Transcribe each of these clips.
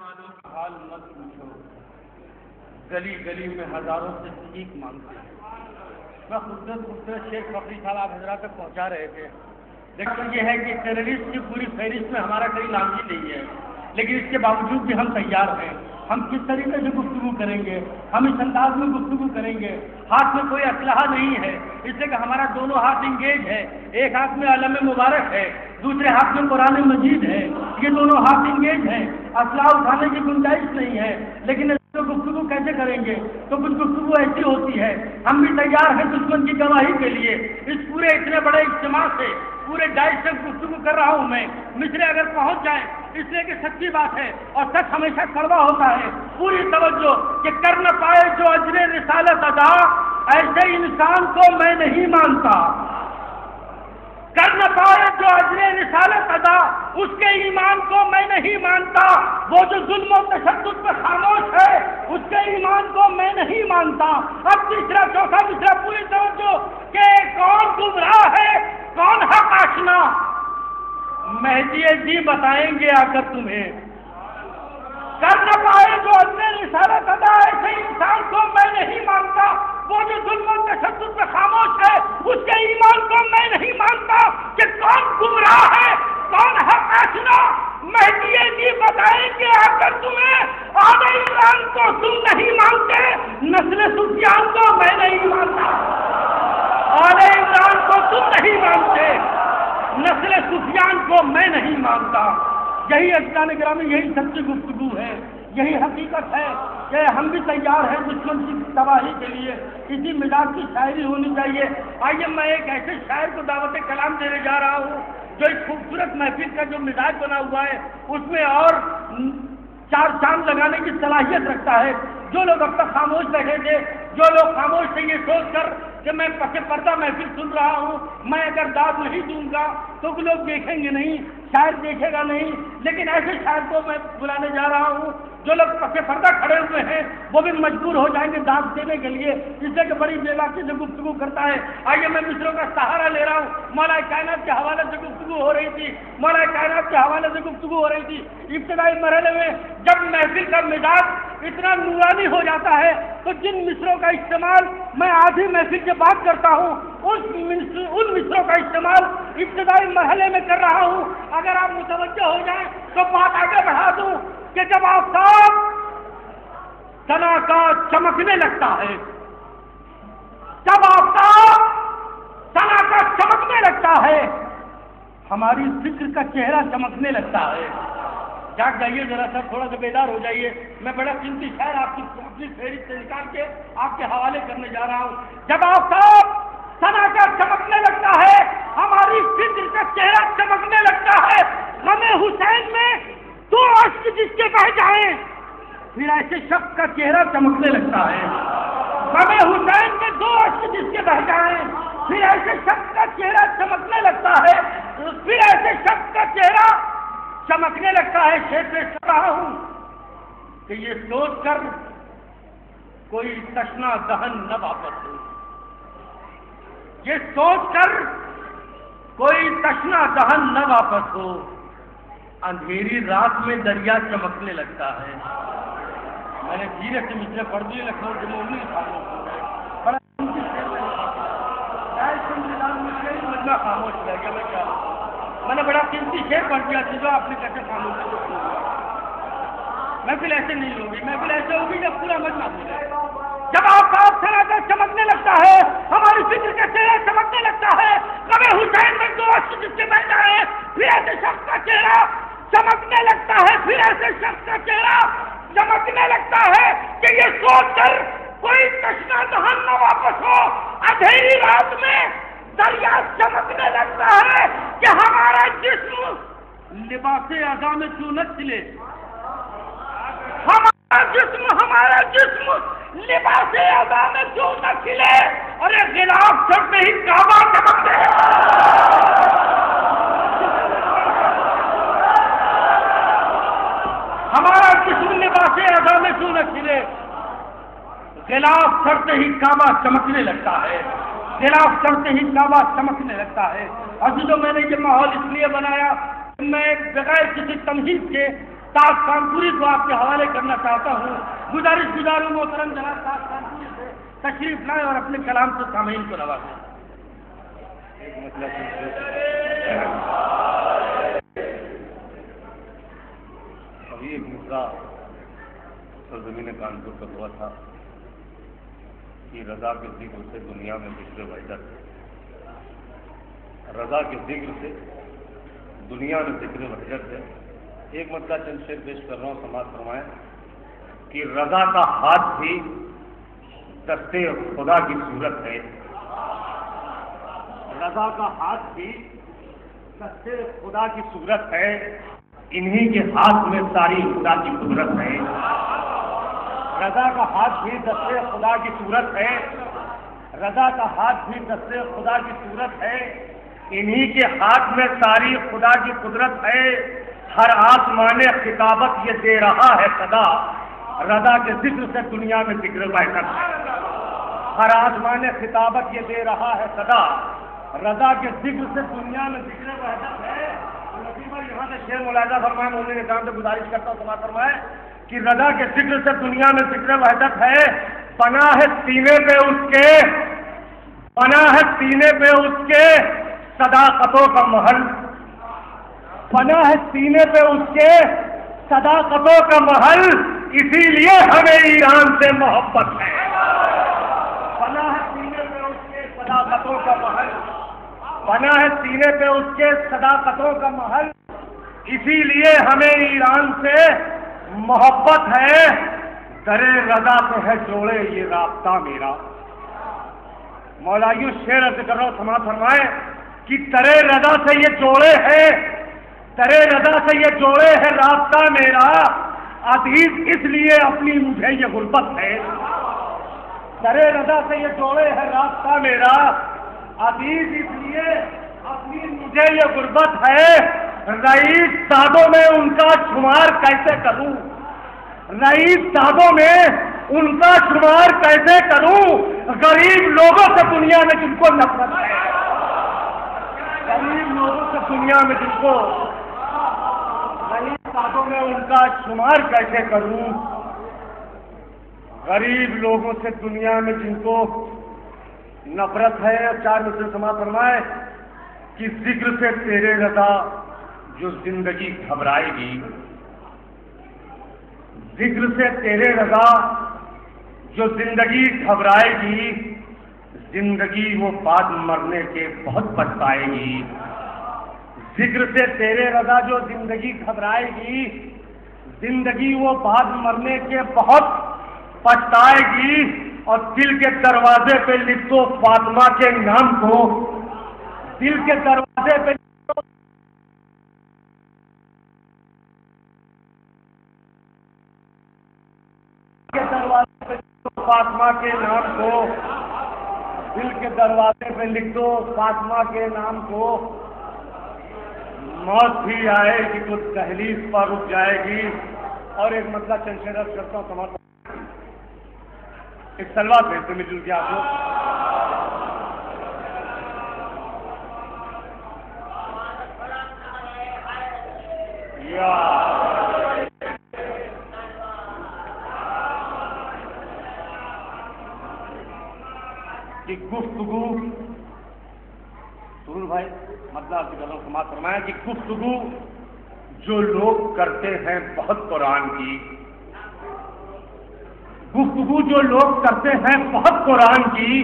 والوں کا حال مت پوچھو، گلی گلی میں ہزاروں سے سیکھ مانگتے ہیں۔ میں خوبصورت شیخ فقری صاحب آپ حضرات تک پہنچا رہے تھے، لیکن یہ ہے کہ ٹیررسٹ کی پوری فہرست میں ہمارا کوئی نام ہی نہیں ہے، لیکن اس کے باوجود بھی ہم تیار ہیں۔ ہم کس طریقے سے گفتگو کریں گے، ہم اس انداز میں گفتگو کریں گے۔ ہاتھ میں کوئی اسلحہ نہیں ہے، اس لیے کہ ہمارا دونوں ہاتھ انگیج ہے۔ ایک ہاتھ میں علم مبارک ہے، دوسرے ہاتھ میں قرآن مجید ہے، یہ دونوں ہاتھ انگیج ہیں۔ اسلحہ اٹھانے کی گنجائش نہیں ہے، لیکن تو گفتگو کیسے کریں گے؟ تو کچھ گفتگو ایسی ہوتی ہے، ہم بھی تیار ہیں دشمن کی گواہی کے لیے۔ اس پورے اتنے بڑے اجتماع سے پورے ڈائٹ سے گفتگو کر رہا ہوں میں، مصرے اگر پہنچ جائیں اس لیے کہ سچی بات ہے اور سچ ہمیشہ کڑوا ہوتا ہے۔ پوری توجہ کہ کر نہ پائے جو اجر رسالت ادا، ایسے انسان کو میں نہیں مانتا۔ کر نہ پائے جو اجر رسالت ادا، اس کے ایمان کو میں نہیں مانتا۔ وہ جو ظلم و تشدد پہ خاموش ہے، اس کے ایمان کو میں نہیں مانتا۔ اب تیسرا چوتھا مصرع پوری توجہ کہ کون گمراہ ہے کون حق آشنا، مہدی جی بتائیں گے آ کر تمہیں۔ کر نہ پائے جو اجر رسالت ادا، ایسے انسان کو میں نہیں مانتا۔ وہ جو ظلم و تشدد پہ خاموش ہے، اس کے ایمان کو میں نہیں مانتا کہ کون گمراہ ہے کون حق آشنا، مہدی جی بتائیں گے آ کر تمہیں۔ آل عمران کو تم نہیں مانتے، نسل سفیان کو میں نہیں مانتا۔ آل عمران کو تم نہیں مانتے، نسل سفیان کو میں نہیں مانتا۔ یہی عزیزان گرامی، یہی سچی گفتگو ہے، یہی حقیقت ہے کہ ہم بھی تیار ہیں دشمن کی تباہی کے لیے۔ اسی مزاج کی شاعری ہونی چاہیے۔ آئیے میں ایک ایسے شاعر کو دعوت کلام دینے جا رہا ہوں جو اس خوبصورت محفل کا جو مزاج بنا ہوا ہے اس میں اور چار چاند لگانے کی صلاحیت رکھتا ہے۔ جو لوگ اب تک خاموش رہے تھے، جو لوگ خاموش تھے یہ سوچ کر کہ میں پس پردہ محفل سن رہا ہوں، میں اگر داد نہیں دوں گا تو لوگ دیکھیں گے نہیں، شاید دیکھے گا نہیں، لیکن ایسے شاعر کو میں بلانے جا رہا ہوں جو لوگ پس پردہ کھڑے ہوئے ہیں وہ بھی مجبور ہو جائیں گے داد دینے کے لیے، اس لیے کہ بڑی بے باکی سے گفتگو کرتا ہے۔ آئیے میں مصروں کا سہارا لے رہا ہوں۔ مولا کائنات کے حوالے سے گفتگو ہو رہی تھی، مولا کائنات کے حوالے سے گفتگو ہو رہی تھی۔ ابتدائی مرحلے میں جب محفل کا مزاج اتنا نورانی ہو جاتا ہے تو جن مصروں کا استعمال میں آدھی محفل کے بات کرتا ہوں ان مصروں کا استعمال ابتدائی مرحلے میں کر رہا ہوں۔ اگر آپ متوجہ ہو جائیں تو بات آگے بڑھا دوں کہ جب آفتاب ثنا کا چمکنے لگتا ہے، جب آفتاب ثنا کا چمکنے لگتا ہے، ہماری فکر کا چہرہ چمکنے لگتا ہے۔ جاگ جائیے ذرا سا، تھوڑا سا بیدار ہو جائیے۔ میں بڑا قیمتی شعر آپ کی اپنی فہرست سے نکال کے آپ کے حوالے کرنے جا رہا ہوں۔ جب آفتاب ثنا کا چمکنے لگتا ہے، ہماری فکر کا چہرہ چمکنے لگتا ہے۔ غم حسین میں دو اشک جس کے بہ جائیں، پھر ایسے شخص کا چہرہ چمکنے لگتا ہے۔ غم حسین میں دو اشک جس کے بہ جائیں، پھر ایسے شخص کا چہرہ چمکنے لگتا ہے، پھر ایسے شخص کا چہرہ چمکنے لگتا ہے۔ شعر پیش کر رہا ہوں کہ یہ سوچ کر کوئی تشنا دہن نہ واپس ہو، یہ سوچ کر کوئی تشنا دہن نہ واپس ہو، اندھیری رات میں دریا چمکنے لگتا ہے۔ میں نے دھیرے سے مجھے پڑھ دیے لکھنؤ جموں بڑا خاموش رہ گیا۔ میں کیا میں نے بڑا قیمتی شعر پڑھ دیا تھی جو آپ نے کیسے خاموش کیا۔ محفل ایسے نہیں ہوگی، محفل ایسے ہوگی جب پورا مجمع ہو جائے۔ جب آفتاب ثنا کا چمکنے لگتا ہے، ہماری فکر کا چہرہ چمکنے لگتا ہے۔ غم حسین میں دو اشک جس کے بہ جائیں، پھر ایسے شخص کا چہرہ چمکنے لگتا ہے، پھر ایسے شخص کا چہرہ چمکنے لگتا ہے کہ یہ سوچ کر کوئی تشنا دہن نہ واپس ہو، اندھیری رات میں دریا چمکنے لگتا ہے کہ ہمارا جسم لباس ادا میں کیوں نہ کھلے، ہمارا جسم لباس ادا میں کیوں نہ کھلے، اور یہ غلاف چڑھتے ہی کعبہ چمکتے ہیں۔ ہمارا جسم لباس ادا میں کیوں نہ کھلے، غلاف چڑھتے ہی کعبہ چمکنے لگتا ہے، غلاف چڑھتے ہی کعبہ چمکنے لگتا ہے۔ عزیزوں، میں نے یہ ماحول اس لیے بنایا کہ میں بغیر کسی تمہید کے طاق کانپوری کو آپ کے حوالے کرنا چاہتا ہوں. گزاروں محترم جناب طاق کانپوری سے تشریف لائیں اور اپنے کلام سے سامعین کو نوازیں. ابھی ایک مسئلہ سرزمین کانپور کا ہوا تھا کہ رضا کے ذکر سے دنیا میں ذکر وحدت ہے. رضا کے ذکر سے دنیا میں ذکر وحدت ہے. ایک مسئلہ چند شعر پیش کر رہا ہوں، سماعت فرمائیں کہ رضا کا ہاتھ بھی دستے خدا کی صورت ہے. رضا کا ہاتھ بھی دستے خدا کی صورت ہے. انہی کے ہاتھ میں ساری خدا کی قدرت ہے. رضا کا ہاتھ بھی دستے خدا کی صورت ہے. رضا کا ہاتھ بھی دستے خدا کی صورت ہے. انہی کے ہاتھ میں ساری خدا کی قدرت ہے. ہر آسمان خطابت یہ دے رہا ہے صدا. رضا کے ذکر سے دنیا میں ذکر وحدت ہے. ہر آسمان خطابت یہ دے رہا ہے صدا. رضا کے ذکر سے دنیا میں ذکر وحدت ہے. یہاں سے شعر ملاحظہ فرمائے، مولوی نظام سے گزارش کرتا ہوں سماعت فرمائے کہ رضا کے ذکر سے دنیا میں ذکر وحدت ہے. پناہ ہے سینے پہ اس کے، پناہ ہے سینے پہ اس کے صداقتوں کا محل. پناہ ہے سینے پہ اس کے صداقتوں کا محل. اسی لیے ہمیں ایران سے محبت ہے. پناہ ہے سینے پہ اس کے صداقتوں کا محل. پناہ ہے سینے پہ اس کے صداقتوں کا محل. اسی لیے ہمیں ایران سے محبت ہے. درے رضا سے ہے جوڑے یہ رابطہ میرا. مولائیو شعر عرض کر رہا ہوں، سماعت فرمائے کہ درے رضا سے یہ جوڑے ہیں، درے رضا سے یہ جوڑے ہے رابطہ میرا. عزیز اس لیے اپنی مجھے یہ غربت ہے. درے رضا سے یہ جوڑے ہے رابطہ میرا. عزیز اس لیے اپنی مجھے یہ غربت ہے. رئیس سادوں میں ان کا شمار کیسے کروں، رئیس سادوں میں ان کا شمار کیسے کروں. غریب لوگوں سے دنیا میں جن کو نفرت ہے، غریب لوگوں سے دنیا میں جن کو، رئیس سادوں میں ان کا شمار کیسے کروں. غریب لوگوں سے دنیا میں جن کو نفرت ہے. چار مسئلے سماعت فرمائے کہ ذکر سے تیرے رضا جو زندگی گھبرائے گی. ذکر سے تیرے رضا جو زندگی گھبرائے گی. زندگی وہ بعد مرنے کے بہت پچھتائے گی. ذکر سے تیرے رضا جو زندگی گھبرائے گی. زندگی وہ بعد مرنے کے بہت پچھتائے گی. اور دل کے دروازے پہ لکھ دو فاطمہ کے نام کو. دل کے دروازے پہ فاطمہ کے نام کو. دل کے دروازے پہ لکھ دو فاطمہ کے نام کو. موت بھی آئے گی تو دہلیز پر رک جائے گی. اور ایک مسئلہ چند شعر عرض کرتا ہوں سماعت. ایک سلوات بھیجتے مل جل کے آپ لوگ. کہ گفتگو سرور بھائی مطلب آپ کی غلط سماعت فرمایا کہ گفتگو جو لوگ کرتے ہیں بہت قرآن کی. گفتگو جو لوگ کرتے ہیں بہت قرآن کی.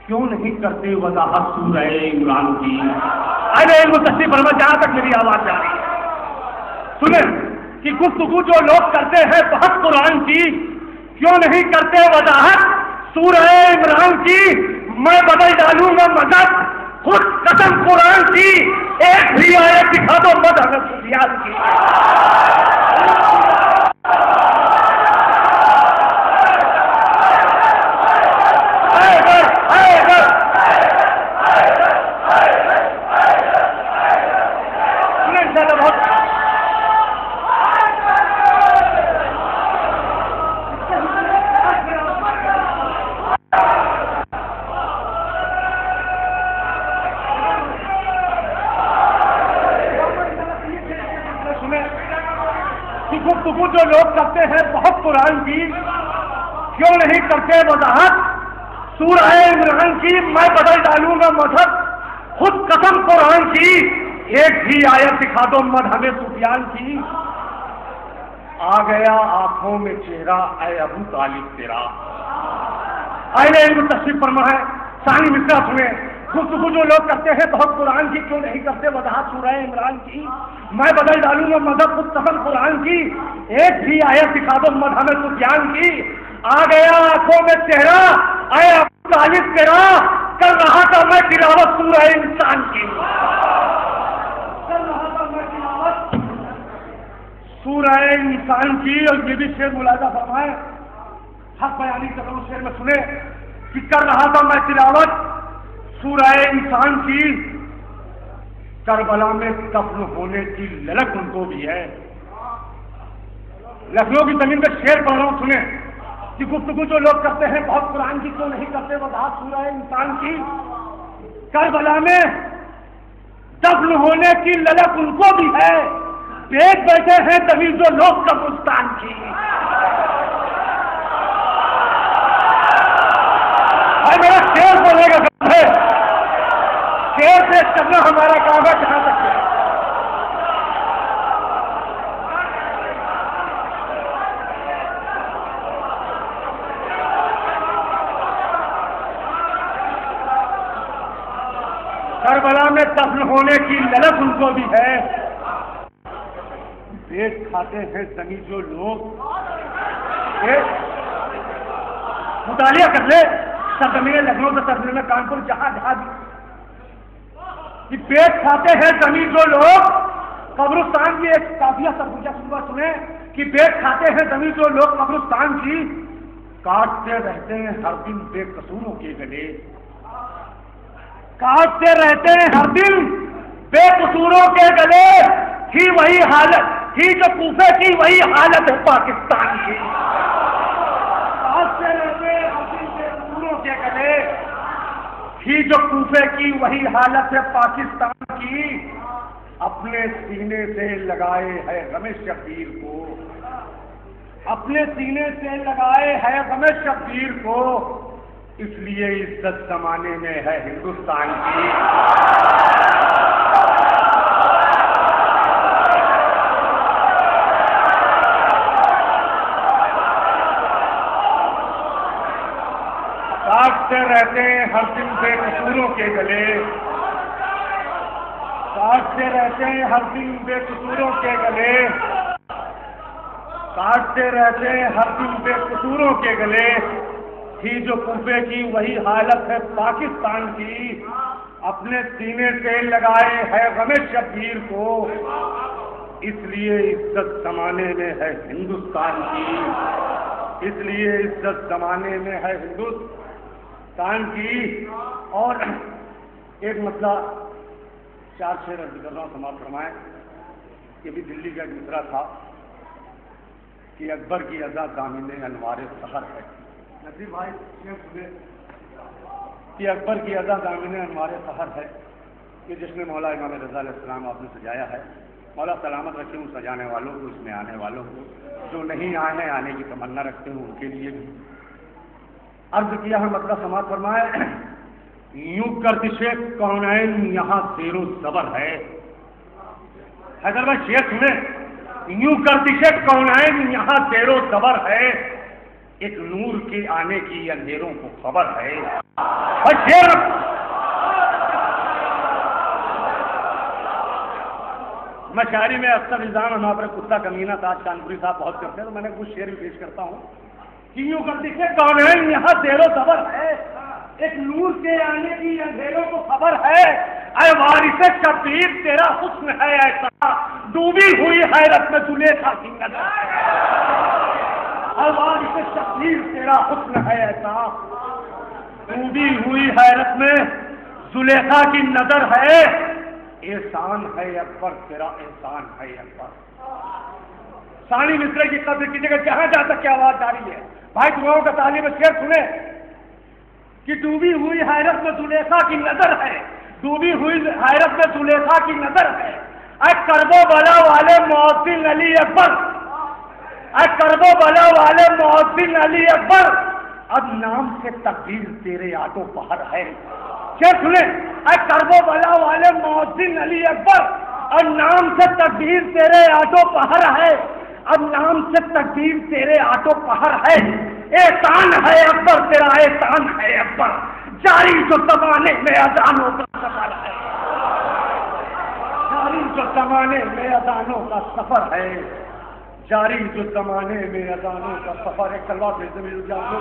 کیوں نہیں کرتے وضاحت سورہ عمران کی. ارے متصل فرما جہاں تک میری آواز جا رہی ہے سنیں کہ گفتگو جو لوگ کرتے ہیں بہت قرآن کی. کیوں نہیں کرتے وضاحت سورہ عمران کی. میں بدل ڈالوں گا مدد خود قسم قرآن کی. ایک بھی آیت دکھا دو مد حضرت سفیان کی. کہ گفتگو جو لوگ کرتے ہیں بہت قرآن کی، کیوں نہیں کرتے وضاحت سورہ عمران کی؟ میں بدل ڈالوں گا مذہب، خود قسم قرآن کی، ایک بھی آیت دکھا دو مذہب سفیان کی۔ آ گیا آنکھوں میں چہرہ اے ابو طالب تیرا۔ اہل علم تشریف فرما ہے، ثانی مصرع سنیں، گفتگو جو لوگ کرتے ہیں بہت قرآن کی، کیوں نہیں کرتے وضاحت سورہ عمران کی؟ میں بدل ڈالوں گا مذہب خود قسم قرآن کی، ایک بھی آیت دکھا دو مذہب سفیان کی۔ آ گیا آنکھوں میں چہرہ اے ابو طالب تیرا، کر رہا تھا میں تلاوت سورہ انسان کی، کر رہا تھا میں تلاوت سورہ انسان کی۔ اور یہ بھی شعر ملاحظہ فرمائے، حق بیانی کا اس شعر میں سنے کہ کر رہا تھا میں تلاوت سورہ انسان کی، کربلا میں دفن ہونے کی للک ان کو بھی ہے۔ لکھنؤ کی زمین میں شعر پڑھ رہا ہوں، سنیں کہ گفتگو جو لوگ کرتے ہیں بہت قرآن کی، کیوں نہیں کرتے وضاحت سورہ انسان کی؟ کربلا میں دفن ہونے کی للک ان کو بھی ہے، پیٹ بیٹھے ہیں تبھی جو لوگ قبرستان کی۔ میرا شعر بولنے کا کام ہے، شعر سے کرنا ہمارا کام ہے، کہاں تک ہے؟ کربلا میں دفن ہونے کی للک ان کو بھی ہے، پیٹ کھاتے ہیں زمین جو لوگ۔ مطالعہ کر لے سرزمین لکھنؤ سے سرزمین کانپور، جہاں جہاں بھی پیٹ کھاتے ہیں زمین جو لوگ، قبرستان کی ایک کافیہ سرگوشہ صبح سنیں کہ پیٹ کھاتے ہیں زمین جو لوگ قبرستان کی، کاٹتے رہتے ہیں ہر دن بے قصوروں کے گلے، کاٹتے رہتے ہیں ہر دن بے قصوروں کے گلے، ہی وہی حالت ہی جو کوفے کی وہی حالت ہے پاکستان کی، کاٹتے رہتے ہیں ہر دن بے قصوروں کے گلے، ہی جو کوفے کی وہی حالت ہے پاکستان کی، اپنے سینے سے لگائے ہے غم شبیر کو، اپنے سینے سے لگائے ہے غم شبیر کو، اس لیے عزت زمانے میں ہے ہندوستان کی۔ کاٹتے رہتے ہیں ہر دن بے قصوروں کے گلے، کاٹتے رہتے ہیں ہر دن بے قصوروں کے گلے، کاٹتے رہتے ہیں ہر دن بے قصوروں کے گلے، تھی جو کوفے کی وہی حالت ہے پاکستان کی، اپنے سینے سے لگائے ہے غم شبیر کو، اس لیے عزت زمانے میں ہے ہندوستان کی، اس لیے عزت زمانے میں ہے ہندوستان کی۔ اور ایک مسئلہ 4 شعر عرض کر رہا ہوں، سماعت فرمائیں۔ یہ بھی دلی کا ایک مصرع تھا کہ اکبر کی ازا دامن انوار سحر ہے، نبی بھائی شعر سنے کہ اکبر کی ازا دامن انوار سحر ہے، کہ جس نے مولا امام رضا علیہ السلام آپ نے سجایا ہے، مولا سلامت رکھے ان سجانے والوں کو، اس میں آنے والوں کو، جو نہیں آئے ہیں آنے کی تمنا رکھتے ہیں ان کے لیے بھی۔ عرض کیا ہے مطلب سماعت فرمائے، یوں گردش کونین یہاں زیر و زبر ہے، حیدر بھائی شعر سنیں، یوں گردش کونین یہاں زیر و زبر ہے، ایک نور کے آنے کی اندھیروں کو خبر ہے۔ اور شعر میں شاعری میں اکثر الزام ہم آپ کتا کمینہ تاج کانپوری صاحب بہت کرتے ہیں، تو میں نے کچھ شعر بھی پیش کرتا ہوں کہ یوں گردش کونین یہاں زیر و زبر ہے، ایک نور کے آنے کی اندھیروں کو خبر ہے، اے وارث شبیر تیرا حسن ہے ایسا، ڈوبی ہوئی حیرت میں زلیخا کی نظر ہے، اے وارث شبیر تیرا حسن ہے ایسا، ڈوبی ہوئی حیرت میں زلیخا کی نظر ہے، احسان ہے اکبر تیرا احسان ہے اکبر۔ ثانی مصرع کی قدر کی جگہ جہاں جہاں تک کی آواز جاری ہے، بھائی تمہاروں کا تعلیم شعر سنے کہ ڈوبی ہوئی حیرت میں زلیخا کی نظر ہے، ڈوبی ہوئی حیرت میں زلیخا کی نظر ہے، اے کرب و بلا والے محسن علی اکبر، اے کرب و بلا والے محسن علی اکبر، اب نام سے تقدیر تیرے آٹو پہر ہے۔ کیا سنیں؟ اے کرب و بلا والے محسن علی اکبر، اب نام سے تقدیر تیرے آٹو پہر ہے، اب نام سے تقدیر تیرے آٹو پہر ہے۔ احسان ہے اکبر تیرا، احسان ہے اکبر، جاری جو زمانے میں اذانوں کا سفر ہے، جاری جو زمانے میں اذانوں کا سفر ہے، جاری جو زمانے میں اذانوں کا سفر ہے۔ کلوا بھیج دے میرے جانو۔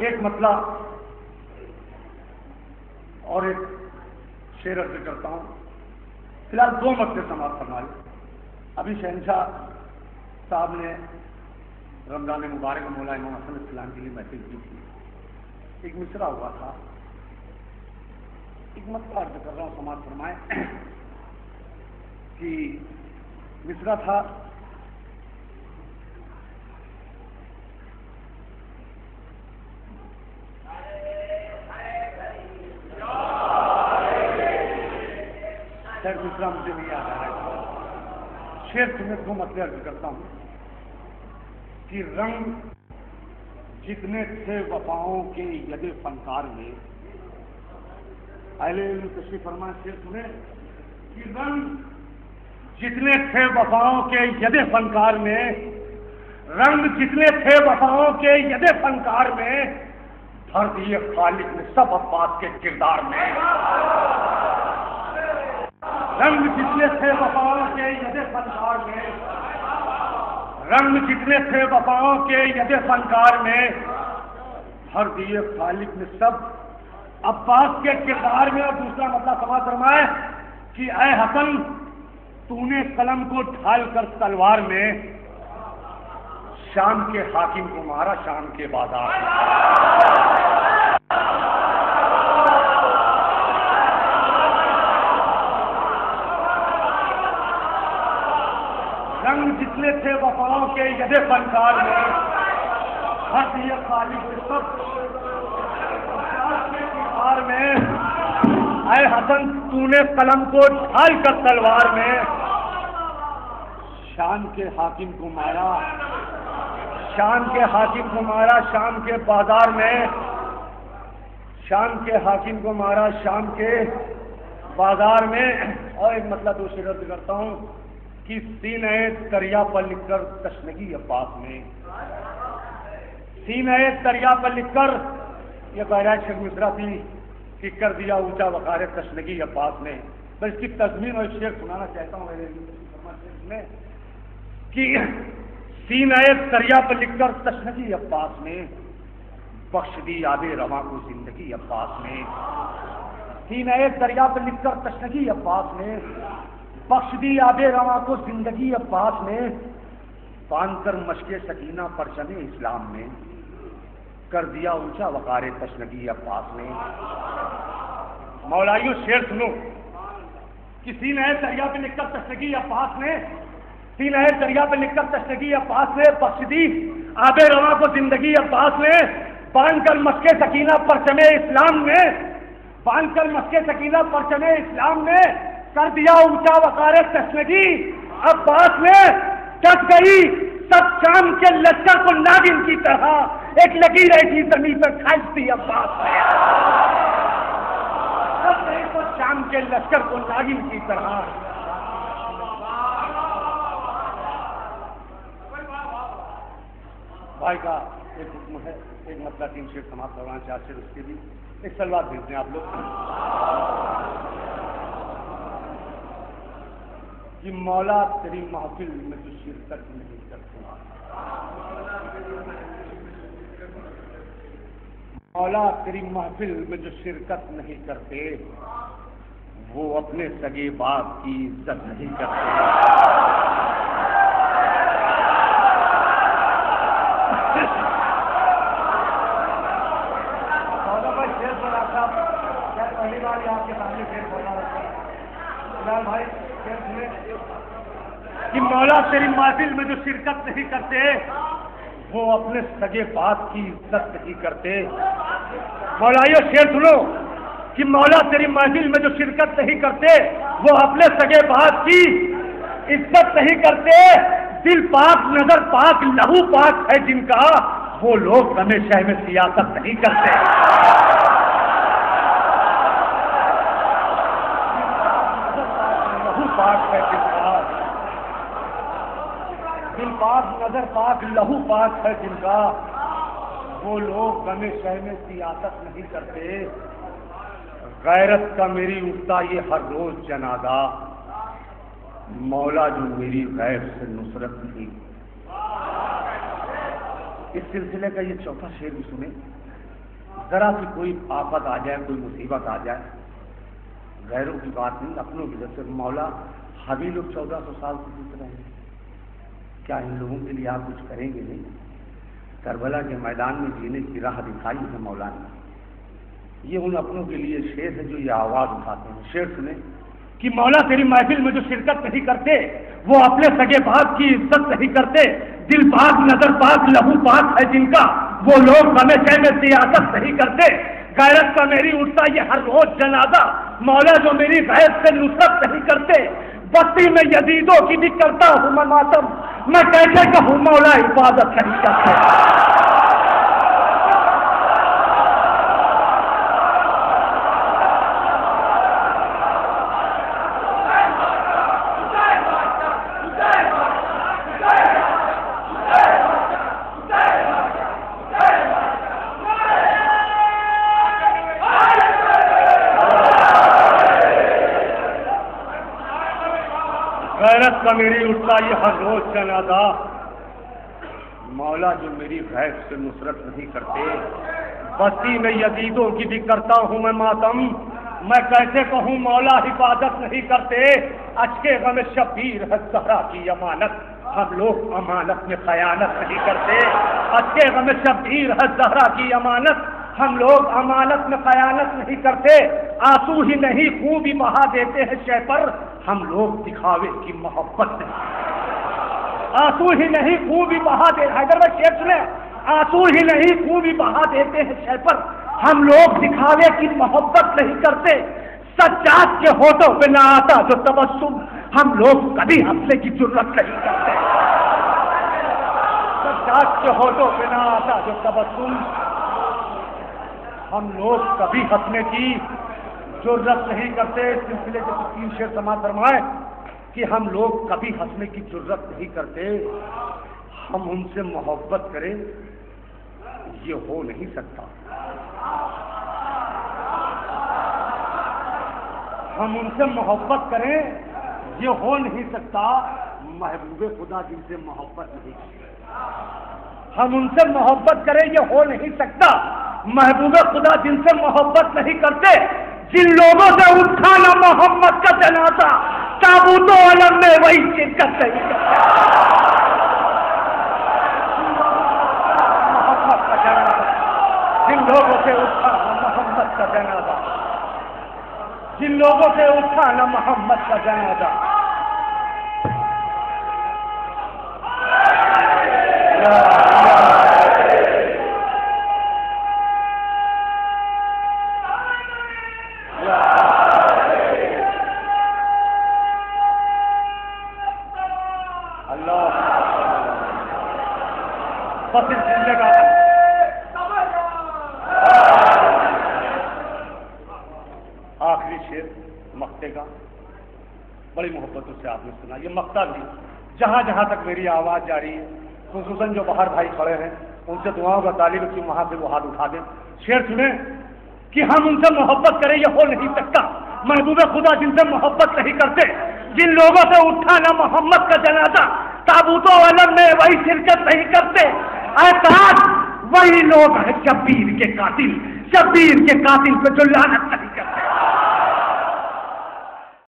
ایک مسئلہ اور ایک شعر عرض کرتا ہوں، فی الحال دو مسئلے سماعت فرمائے۔ ابھی شہنشاہ صاحب نے رمضان مبارک میں مولا امام حسن السلام کے لیے محفل کی تھی، ایک مصرع ہوا تھا، ایک مسئلہ عرض کر رہا ہوں سماعت فرمائے کہ مصرع تھا مصرع مجھے نہیں آ رہا ہے، شعر میں دو مسئلے عرض کرتا ہوں کہ رنگ جتنے تھے وفاؤں کے ید فنکار میں، اہل علم تشریف فرمائیں، شعر سنیں کہ رنگ جتنے تھے وفاؤں کے ید فنکار میں، رنگ جتنے تھے وفاؤں کے ید فنکار میں، بھر دیے خالق نے سب عباس کے کردار میں۔ رنگ جتنے تھے وفاؤں کے ید فنکار میں، رنگ جتنے تھے وفاؤں کے ید فنکار میں، بھر دیے خالق نے سب عباس کے کردار میں۔ اور دوسرا مطلب سماعت فرمائے کہ اے حسن تو نے قلم کو ڈھال کر تلوار میں، شام کے حاکم کو مارا شام کے بازار میں۔ رنگ جتنے تھے وفاؤں کے ید فنکار میں، ہر دیے خالق کے سب کے کردار میں۔ اے حسن تو نے قلم کو ڈھال کر تلوار میں، شام کے حاکم کو مارا شام کے حاکم کو مارا شام کے بازار میں، شام کے حاکم کو مارا شام کے بازار میں۔ اور ایک مسئلہ دوسرے رد کرتا ہوں کہ سینہ دریا پر لکھ کر تشنگی عباس میں، سینہ دریا پر لکھ کر، یہ بہرائچ شیخ مصرع تھی کہ کر دیا اونچا وقار تشنگی عباس نے۔ میں اس کی تضمین اور شعر سنانا چاہتا ہوں میں کہ سینہ دریا پر لکھ کر تشنگی عباس نے، بخش دی آب رواں کو زندگی عباس نے۔ سینہ دریا پر لکھ کر تشنگی عباس نے، بخش دی آب رواں کو زندگی عباس نے، باندھ کر مشق سکینہ پرچم اسلام میں، کر دیا اونچا وقار تشنگی عباس نے۔ مولائیوں شعر سنو، کسی نے دریا پہ لکھ کر تشنگی عباس نے، سینہ دریا پہ لکھ کر تشنگی عباس نے، بخش دی آب رواں کو زندگی عباس نے، باندھ کر مشق سکینہ پرچم اسلام میں، باندھ کر مشق سکینہ پرچم اسلام میں، کر دیا اونچا وقار تشنگی عباس نے۔ ڈٹ گئی سب شام کے لشکر کو ناگن کی طرح، ایک لگی رہی زمین پر کھانچتی عباس نے۔ سب گئی تو شام کے لشکر کو ناگن کی طرح۔ بھائی کا ایک حکم ہے، ایک مسئلہ 3 شعر سماعت کروانا چاہتے ہیں، اس کے بھی ایک سلوات بھیج دیں آپ لوگ کہ مولا تیری محفل میں جو شرکت نہیں کرتے، مولا تیری محفل میں جو شرکت نہیں کرتے، وہ اپنے سگے باپ کی عزت نہیں کرتے۔ پہلی بار آپ کے سامنے شیر بولا بلال بھائی، کہ مولا تیری محفل میں جو شرکت نہیں کرتے، وہ اپنے سگے باپ کی عزت نہیں کرتے۔ مولائیو شعر سنو کہ مولا تیری محفل میں جو شرکت نہیں کرتے، وہ اپنے سگے باپ کی عزت نہیں کرتے، دل پاک نظر پاک لہو پاک ہے جن کا، وہ لوگ ہمیشہ میں سیاست نہیں کرتے۔ لہو پاک ہے جن کا، دل پاک نظر پاک لہو پاک ہے جن کا، وہ لوگ ہمیشہ میں سیاست نہیں کرتے۔ غیرت کا میری اٹھتا یہ ہر روز جنازہ، مولا جو میری غیر سے نصرت نہیں۔ اس سلسلے کا یہ چوتھا شعر بھی سنیں۔ ذرا سی کوئی آفت آ جائے، کوئی مصیبت آ جائے، غیروں کی بات نہیں، اپنوں کی، جیسے مولا حبی لوگ 1400 سال سے جیت رہے ہیں، کیا ان لوگوں کے لیے آپ کچھ کریں گے نہیں؟ کربلا کے میدان میں جینے کی راہ دکھائی ہے مولا نے۔ یہ ان اپنوں کے لیے شعر ہے جو یہ آواز اٹھاتے ہیں۔ شعر سنیں کہ مولا تیری محفل میں جو شرکت نہیں کرتے، وہ اپنے سگے باپ کی عزت نہیں کرتے، دل پاک نظر پاک لہو پاک ہے جن کا، وہ لوگ ہمیشہ میں سیاست نہیں کرتے۔ غیرت کا میری اٹھتا یہ ہر روز جنازہ، مولا جو میری غیر سے نصرت نہیں کرتے۔ بستی میں یزیدوں کی بھی کرتا ہوں میں ماتم، میں کیسے کہوں مولا حفاظت نہیں کرتے۔ غیرت کا میری اٹھتا یہ ہر روز جنازہ، مولا جو میری غیر سے نصرت نہیں کرتے۔ بستی میں یزیدوں کی بھی کرتا ہوں میں ماتم، میں کیسے کہوں مولا حفاظت نہیں کرتے۔ اشکے غم شبیر ہے زہرا کی امانت، ہم لوگ امانت میں خیانت نہیں کرتے۔ اشکے غم شبیر ہے زہرا کی امانت، ہم لوگ امانت میں خیانت نہیں کرتے۔ آنسو ہی نہیں خون بھی بہا دیتے ہیں شے پر، ہم لوگ دکھاوے کی محبت نہیں۔ آنسو ہی نہیں خون بھی بہا دے، حیدر بھائی شعر سنیں، آنسو ہی نہیں خون بھی بہا دیتے ہیں شے پر، ہم لوگ دکھاوے کی محبت نہیں کرتے۔ سجاد کے ہونٹوں پہ نہ آتا جو تبسم، ہم لوگ کبھی ہنسنے کی جرت نہیں کرتے۔ سجاد کے ہونٹوں پہ نہ آتا جو تبسم، ہم لوگ کبھی ہنسنے کی جرت نہیں کرتے۔ اس سلسلے کے 3 شعر سماعت فرمائے کہ ہم لوگ کبھی ہنسنے کی جرت نہیں کرتے۔ ہم ان سے محبت کریں یہ ہو نہیں سکتا، ہم ان سے محبت کریں یہ ہو نہیں سکتا، محبوب خدا جن سے محبت نہیں کرتے۔ ہم ان سے محبت کریں یہ ہو نہیں سکتا، محبوب خدا جن سے محبت نہیں کرتے۔ جن لوگوں سے اٹھا نہ محمد کا جنازہ، تابوت و علم میں وہی شرکت نہیں کرتے۔ محمد کا جنازہ، جن لوگوں سے اٹھا نہ محمد کا جنازہ، جن لوگوں سے اٹھا نہ محمد کا جنازہ، بس اس جملے کا آخری شعر مقطع کا بڑی محبتوں سے آپ نے سنا۔ یہ مقطع بھی جہاں جہاں تک میری آواز جاری ہے، خصوصاً جو باہر بھائی کھڑے ہیں ان سے دعاؤں کا طالب ہے کہ وہاں سے وہ ہاتھ اٹھا دیں۔ شعر سنیں کہ ہم ان سے محبت کریں یہ ہو نہیں سکتا، محبوب خدا جن سے محبت نہیں کرتے۔ جن لوگوں سے اٹھا نہ محمد کا جنازہ، تابوت و علم میں وہی شرکت نہیں کرتے۔ اے کاش وہی لوگ ہیں شبیر کے قاتل، شبیر کے قاتل پہ جو لعنت